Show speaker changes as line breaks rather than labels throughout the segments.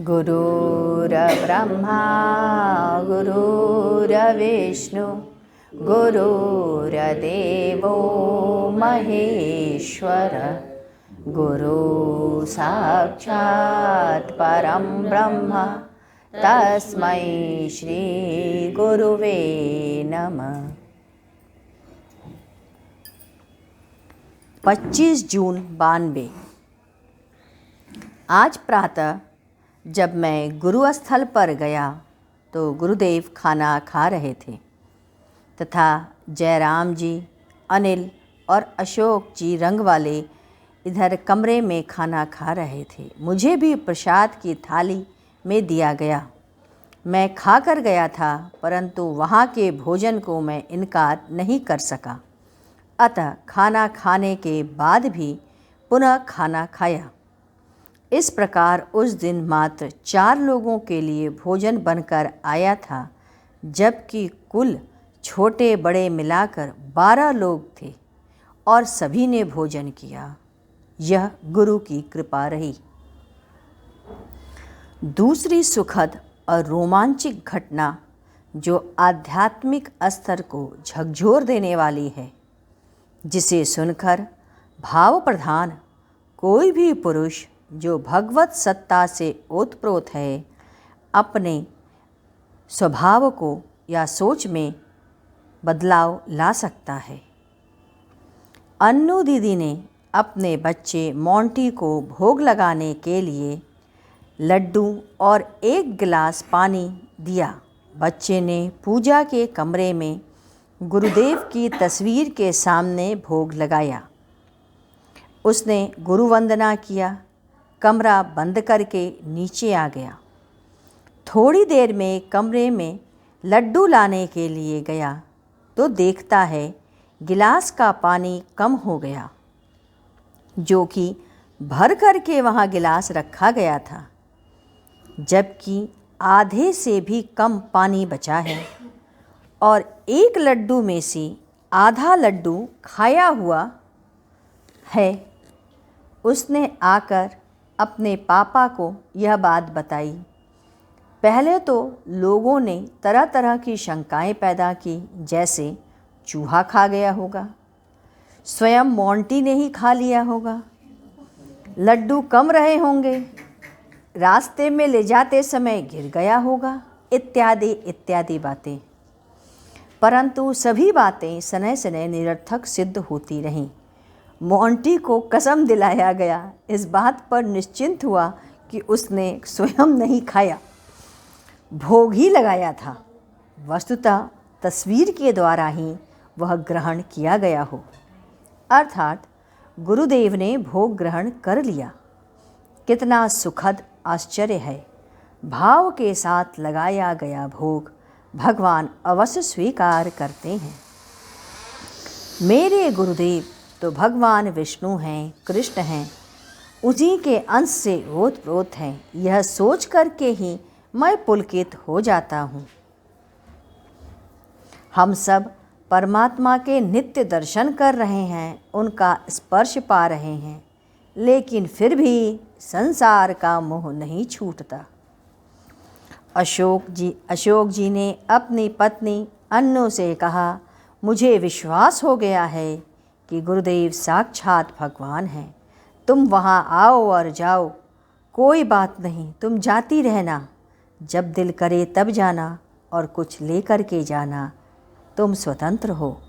गुरुर्ब्रह्मा गुरुर्विष्णु गुरुर्देवो महेश्वर गुरु साक्षात् परं ब्रह्म तस्मै श्री गुरुवे नमः। 25 जून 92। आज प्रातः जब मैं गुरुस्थल पर गया तो गुरुदेव खाना खा रहे थे तथा जयराम जी, अनिल और अशोक जी रंग वाले इधर कमरे में खाना खा रहे थे। मुझे भी प्रसाद की थाली में दिया गया। मैं खा कर गया था, परंतु वहाँ के भोजन को मैं इनकार नहीं कर सका। अतः खाना खाने के बाद भी पुनः खाना खाया। इस प्रकार उस दिन मात्र 4 लोगों के लिए भोजन बनकर आया था, जबकि कुल छोटे बड़े मिलाकर 12 लोग थे और सभी ने भोजन किया। यह गुरु की कृपा रही। दूसरी सुखद और रोमांचक घटना जो आध्यात्मिक स्तर को झकझोर देने वाली है, जिसे सुनकर भाव प्रधान कोई भी पुरुष जो भगवत सत्ता से ओतप्रोत है, अपने स्वभाव को या सोच में बदलाव ला सकता है। अन्नू दीदी ने अपने बच्चे मोंटी को भोग लगाने के लिए लड्डू और 1 गिलास पानी दिया। बच्चे ने पूजा के कमरे में गुरुदेव की तस्वीर के सामने भोग लगाया। उसने गुरु वंदना किया, कमरा बंद करके नीचे आ गया। थोड़ी देर में कमरे में लड्डू लाने के लिए गया तो देखता है गिलास का पानी कम हो गया, जो कि भर करके वहाँ गिलास रखा गया था, जबकि आधे से भी कम पानी बचा है और 1 लड्डू में से आधा लड्डू खाया हुआ है। उसने आकर अपने पापा को यह बात बताई। पहले तो लोगों ने तरह तरह की शंकाएं पैदा की, जैसे चूहा खा गया होगा, स्वयं मोंटी ने ही खा लिया होगा, लड्डू कम रहे होंगे, रास्ते में ले जाते समय गिर गया होगा, इत्यादि इत्यादि बातें। परंतु सभी बातें सने सने निरर्थक सिद्ध होती रहीं। मोंटी को कसम दिलाया गया, इस बात पर निश्चिंत हुआ कि उसने स्वयं नहीं खाया, भोग ही लगाया था। वस्तुतः तस्वीर के द्वारा ही वह ग्रहण किया गया हो, अर्थात गुरुदेव ने भोग ग्रहण कर लिया। कितना सुखद आश्चर्य है। भाव के साथ लगाया गया भोग भगवान अवश्य स्वीकार करते हैं। मेरे गुरुदेव तो भगवान विष्णु हैं, कृष्ण हैं, उन्हीं के अंश से ओतप्रोत हैं। यह सोच करके ही मैं पुलकित हो जाता हूँ। हम सब परमात्मा के नित्य दर्शन कर रहे हैं, उनका स्पर्श पा रहे हैं, लेकिन फिर भी संसार का मोह नहीं छूटता। अशोक जी ने अपनी पत्नी अन्नू से कहा, मुझे विश्वास हो गया है कि गुरुदेव साक्षात भगवान हैं। तुम वहाँ आओ और जाओ, कोई बात नहीं, तुम जाती रहना, जब दिल करे तब जाना और कुछ ले कर के जाना, तुम स्वतंत्र हो।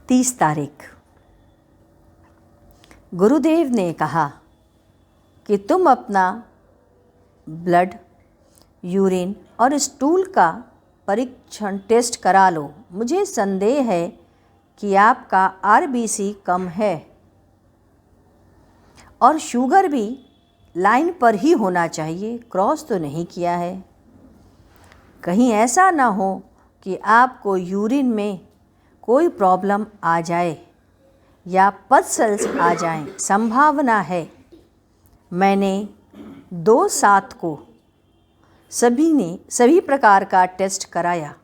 30 तारीख। गुरुदेव ने कहा कि तुम अपना ब्लड, यूरिन और स्टूल का परीक्षण टेस्ट करा लो। मुझे संदेह है कि आपका आरबीसी कम है और शुगर भी लाइन पर ही होना चाहिए, क्रॉस तो नहीं किया है। कहीं ऐसा ना हो कि आपको यूरिन में कोई प्रॉब्लम आ जाए या पल्सेस आ जाएं, संभावना है। मैंने 2/7 को सभी प्रकार का टेस्ट कराया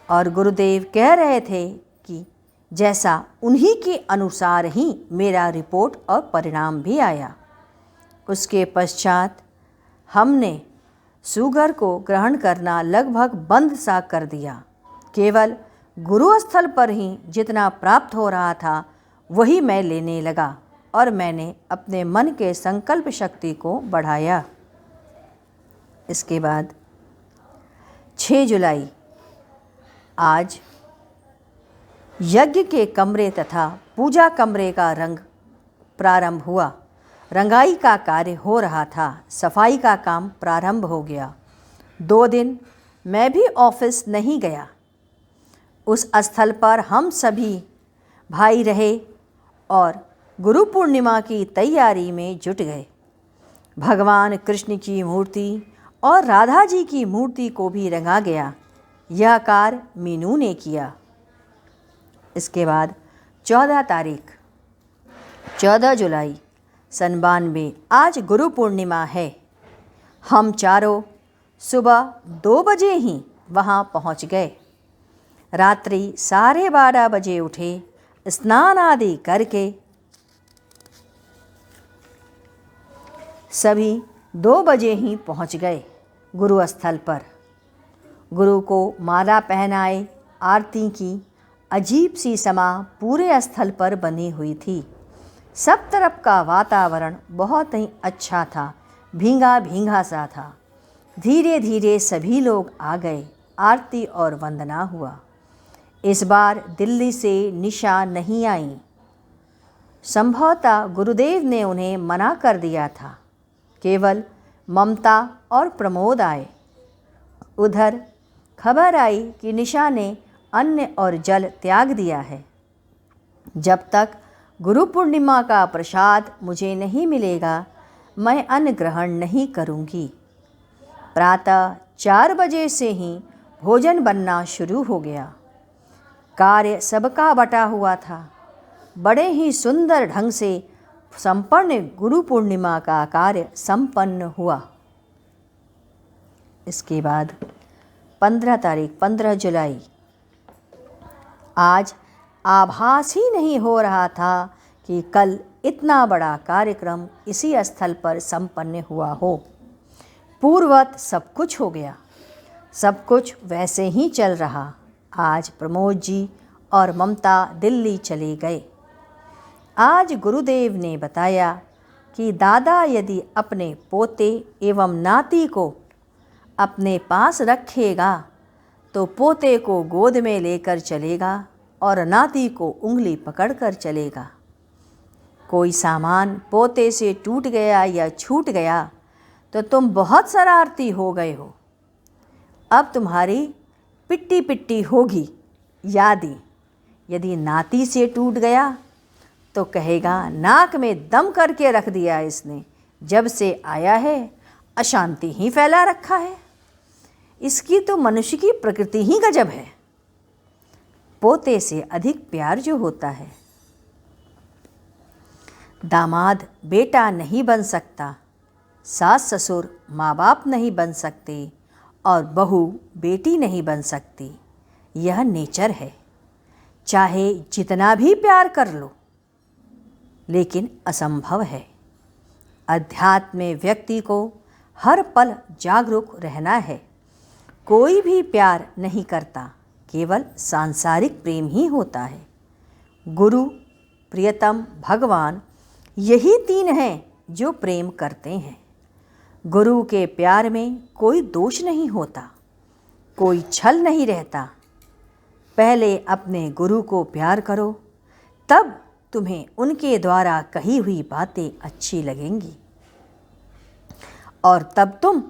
और गुरुदेव कह रहे थे कि जैसा उन्हीं के अनुसार ही मेरा रिपोर्ट और परिणाम भी आया। उसके पश्चात हमने सुगर को ग्रहण करना लगभग बंद सा कर दिया। केवल गुरुस्थल पर ही जितना प्राप्त हो रहा था वही मैं लेने लगा और मैंने अपने मन के संकल्प शक्ति को बढ़ाया। इसके बाद 6 जुलाई आज यज्ञ के कमरे तथा पूजा कमरे का रंग प्रारंभ हुआ। रंगाई का कार्य हो रहा था। सफाई का काम प्रारंभ हो गया। 2 दिन मैं भी ऑफिस नहीं गया। उस स्थल पर हम सभी भाई रहे और गुरु पूर्णिमा की तैयारी में जुट गए। भगवान कृष्ण की मूर्ति और राधा जी की मूर्ति को भी रंगा गया। यह कार्य मीनू ने किया। इसके बाद 14 तारीख 14 जुलाई सन 92 आज गुरु पूर्णिमा है। हम चारों सुबह 2 बजे ही वहाँ पहुँच गए। रात्रि 12:30 बजे उठे, स्नान आदि करके सभी 2 बजे ही पहुँच गए गुरु स्थल पर। गुरु को माला पहनाए, आरती की। अजीब सी समा पूरे स्थल पर बनी हुई थी। सब तरफ का वातावरण बहुत ही अच्छा था, भींगा भींगा सा था। धीरे धीरे सभी लोग आ गए। आरती और वंदना हुआ। इस बार दिल्ली से निशा नहीं आई। संभवतः गुरुदेव ने उन्हें मना कर दिया था। केवल ममता और प्रमोद आए। उधर खबर आई कि निशा ने अन्न और जल त्याग दिया है। जब तक गुरु पूर्णिमा का प्रसाद मुझे नहीं मिलेगा, मैं अन्न ग्रहण नहीं करूंगी। प्रातः 4 बजे से ही भोजन बनना शुरू हो गया। कार्य सबका बटा हुआ था। बड़े ही सुंदर ढंग से संपन्न गुरु पूर्णिमा का कार्य संपन्न हुआ। इसके बाद 15 जुलाई आज आभास ही नहीं हो रहा था कि कल इतना बड़ा कार्यक्रम इसी स्थल पर संपन्न हुआ हो। पूर्ववत सब कुछ हो गया। सब कुछ वैसे ही चल रहा। आज प्रमोद जी और ममता दिल्ली चले गए। आज गुरुदेव ने बताया कि दादा यदि अपने पोते एवं नाती को अपने पास रखेगा तो पोते को गोद में लेकर चलेगा और नाती को उंगली पकड़कर चलेगा। कोई सामान पोते से टूट गया या छूट गया तो तुम बहुत शरारती हो गए हो। अब तुम्हारी पिट्टी पिट्टी होगी। यादी यदि नाती से टूट गया तो कहेगा नाक में दम करके रख दिया इसने, जब से आया है अशांति ही फैला रखा है। इसकी तो मनुष्य की प्रकृति ही गजब है। पोते से अधिक प्यार जो होता है। दामाद बेटा नहीं बन सकता, सास ससुर माँ बाप नहीं बन सकते और बहू बेटी नहीं बन सकती। यह नेचर है। चाहे जितना भी प्यार कर लो, लेकिन असंभव है। अध्यात्म में व्यक्ति को हर पल जागरूक रहना है। कोई भी प्यार नहीं करता, केवल सांसारिक प्रेम ही होता है। गुरु, प्रियतम, भगवान, यही 3 हैं जो प्रेम करते हैं। गुरु के प्यार में कोई दोष नहीं होता, कोई छल नहीं रहता। पहले अपने गुरु को प्यार करो, तब तुम्हें उनके द्वारा कही हुई बातें अच्छी लगेंगी और तब तुम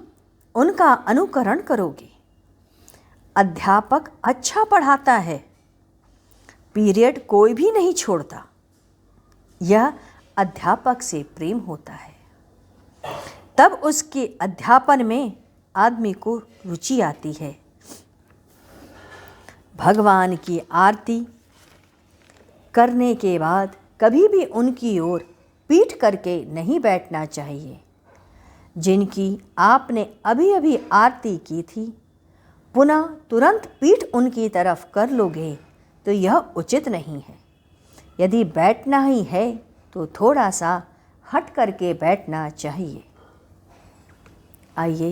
उनका अनुकरण करोगे। अध्यापक अच्छा पढ़ाता है, पीरियड कोई भी नहीं छोड़ता। यह अध्यापक से प्रेम होता है, तब उसके अध्यापन में आदमी को रुचि आती है। भगवान की आरती करने के बाद कभी भी उनकी ओर पीठ करके नहीं बैठना चाहिए। जिनकी आपने अभी अभी आरती की थी, पुनः तुरंत पीठ उनकी तरफ कर लोगे तो यह उचित नहीं है। यदि बैठना ही है तो थोड़ा सा हट करके बैठना चाहिए। आइए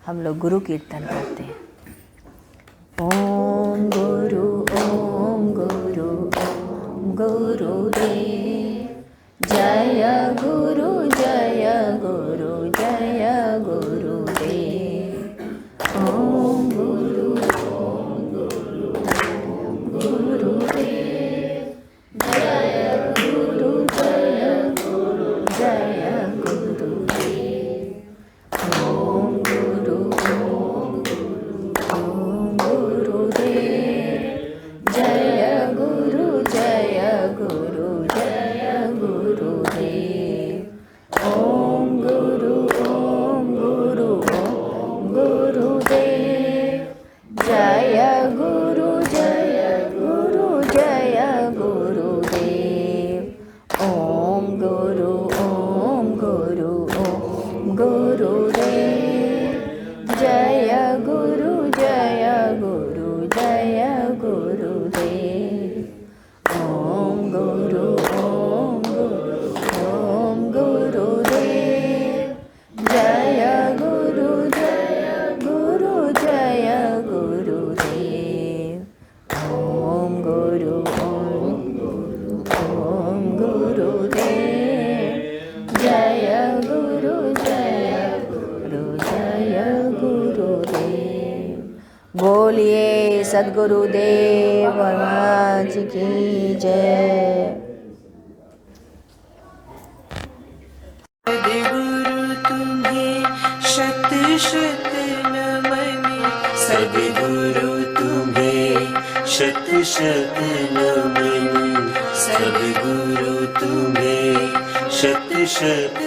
हम लोग गुरु कीर्तन करते हैं। ओम गुरु गुरुदेव, जय गुरु गुरुदेव। ओम गुरु गुरुदेव, जय गुरु गुरुदेव। ओम गुरु गुरुदेव, जय गुरु गुरुदेव। ओम गुरु गुरुदेव, जय गुरु गुरुदेव। ओम गुरु गुरुदेव, जय गुरु गुरुदेव। ओम गुरु गुरुदेव, जय गुरु गुरुदेव। ओम गुरु गुरुदेव, जय गुरु गुरुदेव। बोलिए सद्गुरुदेव महाराज की जय।
सद्गुरु तुम्हें शत शत नमन, सद्गुरु तुम्हें शत शत नमन, सद्गुरु तुम्हें शत शत